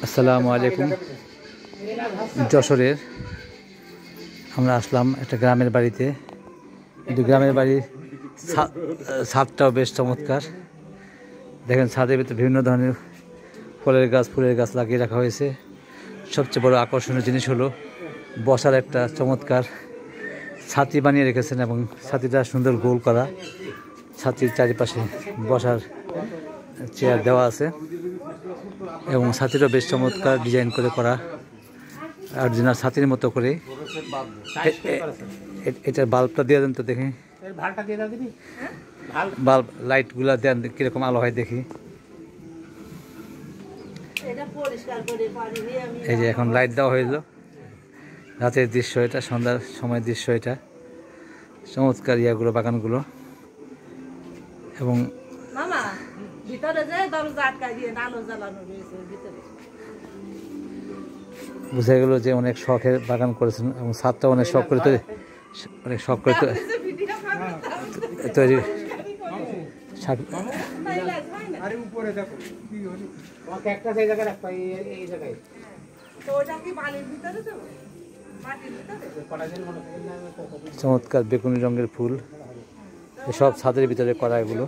আসসালামু আলাইকুম। যশোরের আমরা আসলাম একটা গ্রামের বাড়িতে, কিন্তু গ্রামের বাড়ির ছাদটাও বেশ চমৎকার। দেখেন ছাদের ভিতরে বিভিন্ন ধরনের ফলের গাছ, ফুলের গাছ লাগিয়ে রাখা হয়েছে। সবচেয়ে বড় আকর্ষণীয় জিনিস হলো বসার একটা চমৎকার ছাতি বানিয়ে রেখেছেন, এবং ছাতিটা সুন্দর গোল করা। ছাতির চারিপাশে বসার চেয়ার দেওয়া আছে, এবং ছাতিটা বেশ চমৎকার ডিজাইন করে করা, অরিজিনাল ছাতির মতো করে। এটার বাল্বটা দিয়ে দেন তো দেখি, বাল্ব লাইটগুলা দেন কিরকম আলো হয় দেখি। এই যে এখন লাইট দেওয়া হইল, রাতের দৃশ্য এটা, সন্ধ্যার সময়ের দৃশ্য এটা। চমৎকার ইয়াগুলো, বাগানগুলো। এবং বোঝা গেল যে অনেক শখের বাগান করেছেন, এবং ছাদটা অনেক শখ করে তৈরি। চমৎকার বেগুনি রঙের ফুল, সব ছাদের ভিতরে করা এগুলো।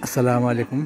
আসসালামু আলাইকুম।